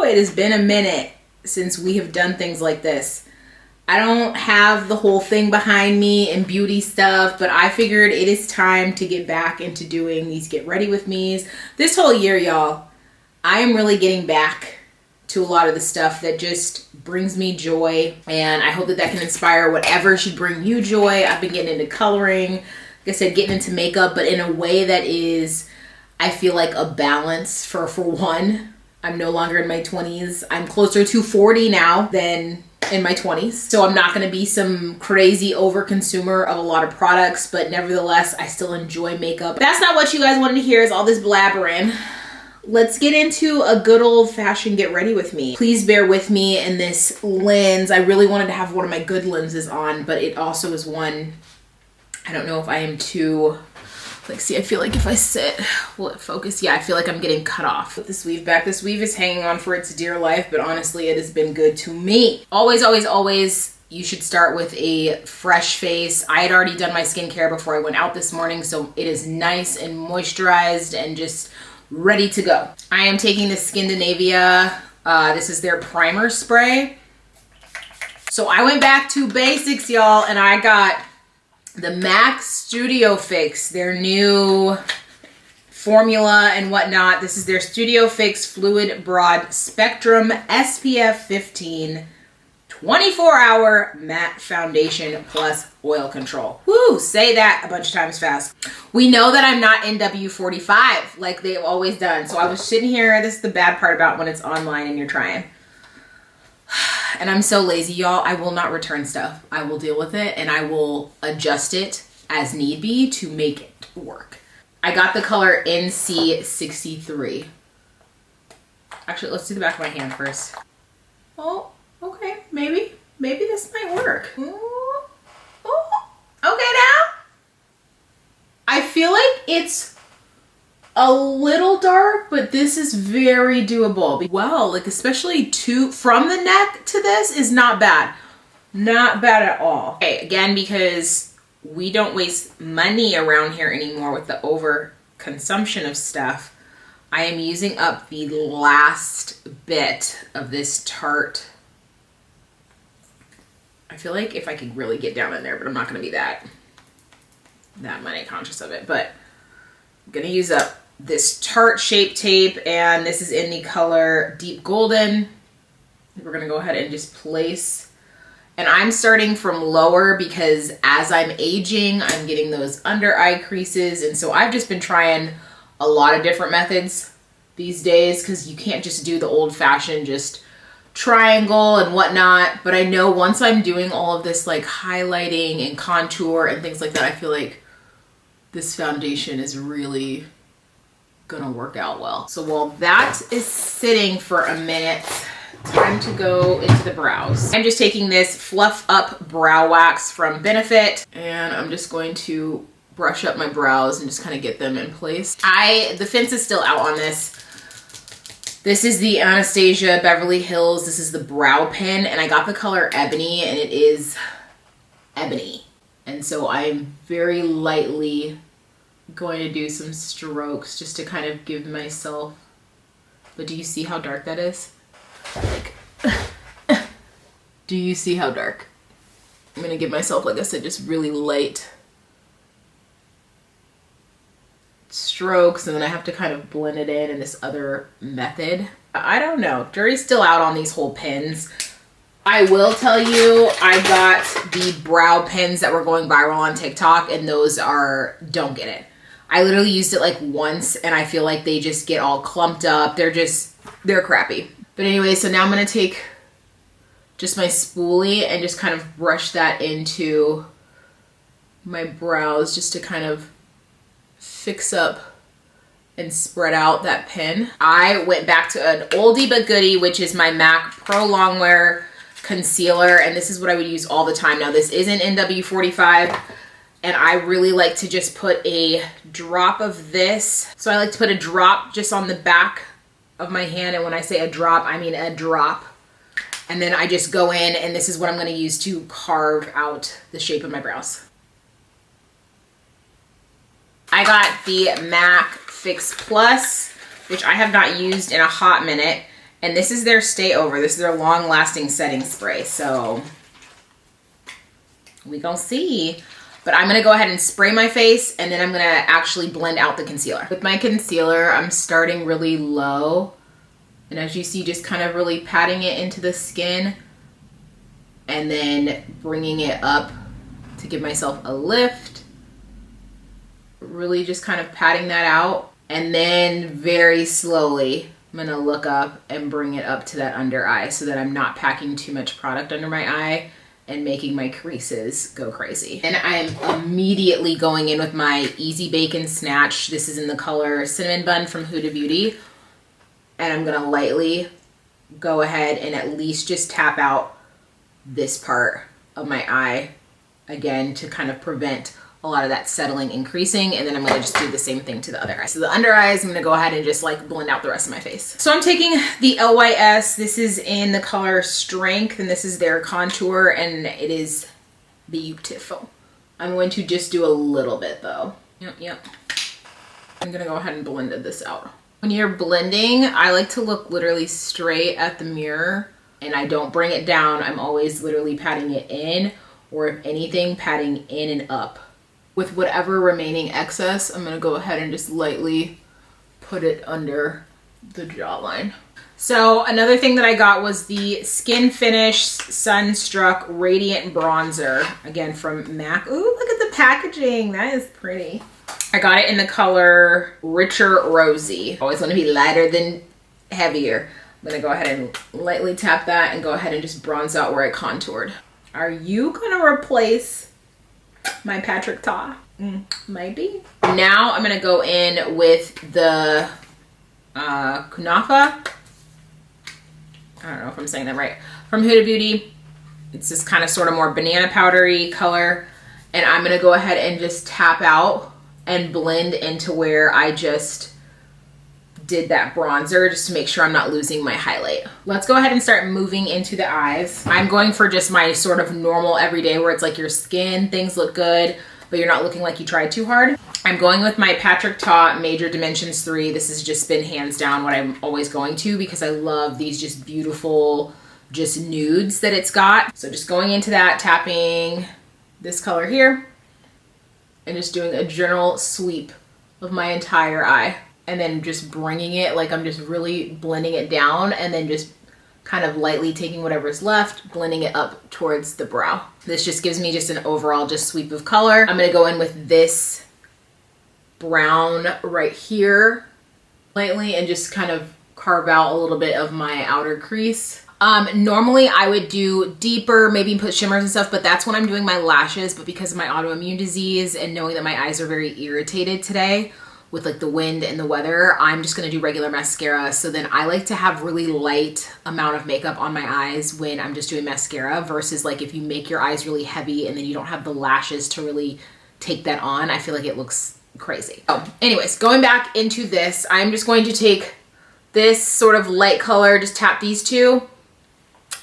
it has been a minute since we have done things like this. I don't have the whole thing behind me and beauty stuff, but I figured it is time to get back into doing these get ready with me's. This whole year, y'all, I am really getting back to a lot of the stuff that just brings me joy, and I hope that that can inspire whatever should bring you joy. I've been getting into coloring, like I said, getting into makeup, but in a way that is, I feel like, a balance. For one, I'm no longer in my 20s. I'm closer to 40 now than in my 20s. So I'm not going to be some crazy over consumer of a lot of products, but nevertheless, I still enjoy makeup. That's not what you guys wanted to hear, is all this blabbering. Let's get into a good old fashioned get ready with me. Please bear with me in this lens. I really wanted to have one of my good lenses on, but it also is one, I don't know if I am too, like, see, I feel like if I sit, will it focus? Yeah, I feel like I'm getting cut off. Put this weave back. This weave is hanging on for its dear life, but honestly, it has been good to me. Always, always, always, you should start with a fresh face. I had already done my skincare before I went out this morning, so it is nice and moisturized and just ready to go. I am taking the Skindinavia. This is their primer spray. So I went back to basics, y'all, and I got the MAC Studio Fix, their new formula and whatnot. This is their Studio Fix Fluid Broad Spectrum SPF 15 24-hour matte foundation plus oil control. Woo, say that a bunch of times fast. We know that I'm not NW45 like they've always done. So I was sitting here, this is the bad part about when it's online and you're trying. And I'm so lazy, y'all. I will not return stuff. I will deal with it and I will adjust it as need be to make it work. I got the color NC63. Actually, let's do the back of my hand first. Oh, okay, maybe this might work. Ooh. Okay now. I feel like it's a little dark, but this is very doable. Well, like especially from the neck to this is not bad. Not bad at all. Okay, again, because we don't waste money around here anymore with the over consumption of stuff, I am using up the last bit of this Tarte. I feel like if I could really get down in there, but I'm not going to be that money conscious of it. But I'm going to use up this Tarte Shape Tape, and this is in the color Deep Golden. We're going to go ahead and just place. And I'm starting from lower because as I'm aging, I'm getting those under eye creases. And so I've just been trying a lot of different methods these days because you can't just do the old fashioned just triangle and whatnot. But I know once I'm doing all of this like highlighting and contour and things like that, I feel like this foundation is really gonna work out well. So while that is sitting for a minute, time to go into the brows. I'm just taking this Fluff Up Brow Wax from Benefit, and I'm just going to brush up my brows and just kind of get them in place. The fence is still out on this. This is the Anastasia Beverly Hills. This is the brow pen, and I got the color Ebony, and it is ebony. And so I'm very lightly going to do some strokes just to kind of give myself, but do you see how dark that is? Like, do you see how dark? I'm going to give myself, like I said, just really light strokes, and then I have to kind of blend it in this other method. I don't know. Jury's still out on these whole pens. I will tell you, I got the brow pens that were going viral on TikTok, and those don't get it. I literally used it like once, and I feel like they just get all clumped up. They're crappy. But anyway, so now I'm going to take just my spoolie and just kind of brush that into my brows just to kind of fix up and spread out that pen. I went back to an oldie but goodie, which is my MAC Pro Longwear Concealer, and this is what I would use all the time. Now, this isn't NW45, and I really like to just put a drop of this. So I like to put a drop just on the back of my hand, and when I say a drop, I mean a drop. And then I just go in, and this is what I'm going to use to carve out the shape of my brows. I got the MAC Fix Plus, which I have not used in a hot minute. And this is their stay over. This is their long lasting setting spray. So we gonna see. But I'm gonna go ahead and spray my face, and then I'm gonna actually blend out the concealer. With my concealer, I'm starting really low. And as you see, just kind of really patting it into the skin and then bringing it up to give myself a lift. Really just kind of patting that out. And then very slowly, I'm gonna look up and bring it up to that under eye so that I'm not packing too much product under my eye and making my creases go crazy. And I'm immediately going in with my Easy Bake and Snatch. This is in the color Cinnamon Bun from Huda Beauty. And I'm gonna lightly go ahead and at least just tap out this part of my eye, again, to kind of prevent a lot of that settling and creasing. And then I'm gonna just do the same thing to the other eye. So the under eyes, I'm gonna go ahead and just like blend out the rest of my face. So I'm taking the LYS, this is in the color Strength, and this is their contour, and it is beautiful. I'm going to just do a little bit though. Yep. I'm gonna go ahead and blend this out. When you're blending, I like to look literally straight at the mirror, and I don't bring it down. I'm always literally patting it in, or if anything, patting in and up. With whatever remaining excess, I'm gonna go ahead and just lightly put it under the jawline. So another thing that I got was the Skin Finish Sunstruck Radiant Bronzer, again from MAC. Ooh, look at the packaging, that is pretty. I got it in the color Richer Rosy. Always want to be lighter than heavier. I'm gonna go ahead and lightly tap that and go ahead and just bronze out where I contoured. Are you gonna replace my Patrick Ta? Maybe. Now I'm gonna go in with the Kunafa. I don't know if I'm saying that right. From Huda Beauty. It's this kind of sort of more banana powdery color. And I'm gonna go ahead and just tap out and blend into where I just did that bronzer, just to make sure I'm not losing my highlight. Let's go ahead and start moving into the eyes. I'm going for just my sort of normal everyday where it's like your skin, things look good, but you're not looking like you tried too hard. I'm going with my Patrick Ta Major Dimensions 3. This has just been hands down what I'm always going to because I love these just beautiful, just nudes that it's got. So just going into that, tapping this color here, and just doing a general sweep of my entire eye, and then just bringing it, like I'm just really blending it down, and then just kind of lightly taking whatever's left, blending it up towards the brow. This just gives me just an overall just sweep of color. I'm gonna go in with this brown right here lightly and just kind of carve out a little bit of my outer crease. Normally I would do deeper, maybe put shimmers and stuff, but that's when I'm doing my lashes. But because of my autoimmune disease and knowing that my eyes are very irritated today with like the wind and the weather, I'm just gonna do regular mascara. So then I like to have really light amount of makeup on my eyes when I'm just doing mascara versus like if you make your eyes really heavy and then you don't have the lashes to really take that on, I feel like it looks crazy. So anyways, going back into this, I'm just going to take this sort of light color, just tap these two,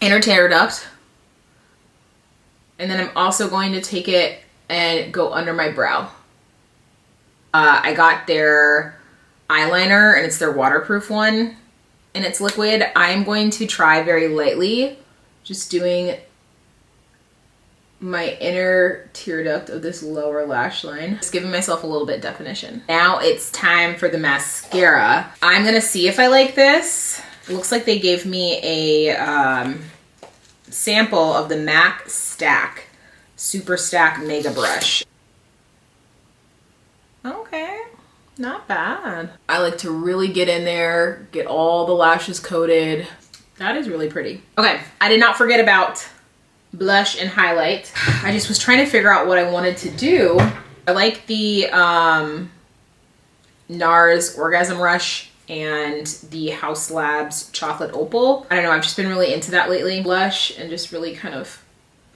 inner tear duct, and then I'm also going to take it and go under my brow. I got their eyeliner, and it's their waterproof one, and it's liquid. I'm going to try very lightly, just doing my inner tear duct of this lower lash line, just giving myself a little bit definition. Now it's time for the mascara. I'm gonna see if I like this. It looks like they gave me a sample of the MAC Stack Super Stack Mega Brush. Okay, not bad. I like to really get in there, get all the lashes coated. That is really pretty. Okay, I did not forget about blush and highlight. I just was trying to figure out what I wanted to do. I like the NARS Orgasm Rush and the House Labs Chocolate Opal. I don't know, I've just been really into that lately. Blush and just really kind of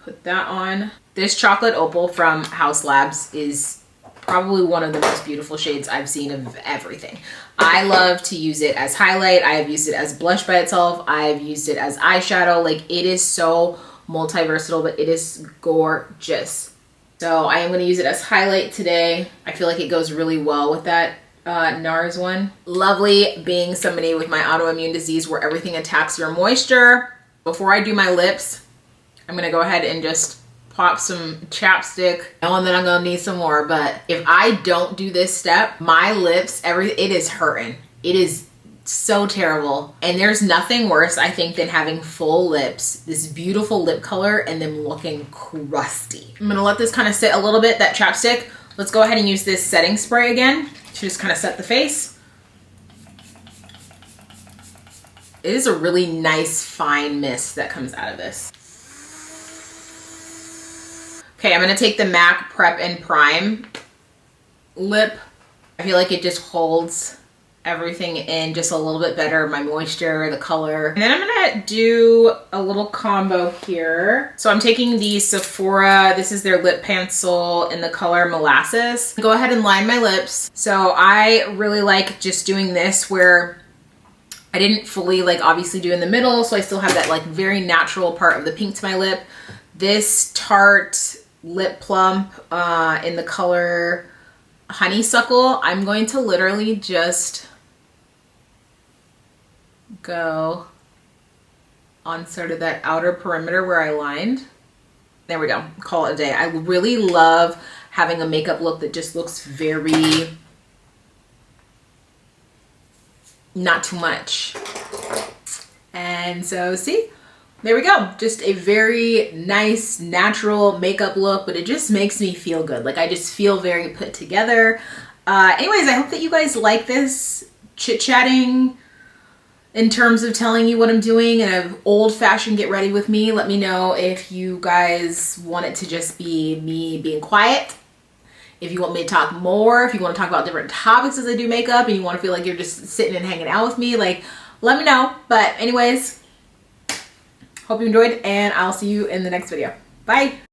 put that on. This Chocolate Opal from House Labs is probably one of the most beautiful shades I've seen of everything. I love to use it as highlight. I have used it as blush by itself. I've used it as eyeshadow. Like, it is so multi-versatile, but it is gorgeous. So I am going to use it as highlight today. I feel like it goes really well with that NARS one. Lovely being somebody with my autoimmune disease where everything attacks your moisture. Before I do my lips, I'm gonna go ahead and just pop some chapstick, knowing that I'm gonna need some more. But if I don't do this step, my lips, it is hurting. It is so terrible. And there's nothing worse, I think, than having full lips, this beautiful lip color, and them looking crusty. I'm gonna let this kind of sit a little bit, that chapstick. Let's go ahead and use this setting spray again to just kind of set the face. It is a really nice fine mist that comes out of this. Okay, I'm gonna take the MAC Prep and Prime lip. I feel like it just holds everything in just a little bit better, my moisture, the color. And then I'm gonna do a little combo here. So I'm taking the Sephora, this is their lip pencil in the color Molasses. Go ahead and line my lips. So I really like just doing this where I didn't fully like obviously do in the middle, so I still have that like very natural part of the pink to my lip. This Tarte lip plump in the color Honeysuckle, I'm going to literally just go on sort of that outer perimeter where I lined. There we go, call it a day. I really love having a makeup look that just looks very, not too much. And so see, there we go. Just a very nice, natural makeup look, but it just makes me feel good. Like I just feel very put together. Anyways, I hope that you guys like this chit-chatting in terms of telling you what I'm doing in an old-fashioned get ready with me. Let me know if you guys want it to just be me being quiet. If you want me to talk more, if you want to talk about different topics as I do makeup and you want to feel like you're just sitting and hanging out with me, like let me know. But anyways, hope you enjoyed and I'll see you in the next video. Bye.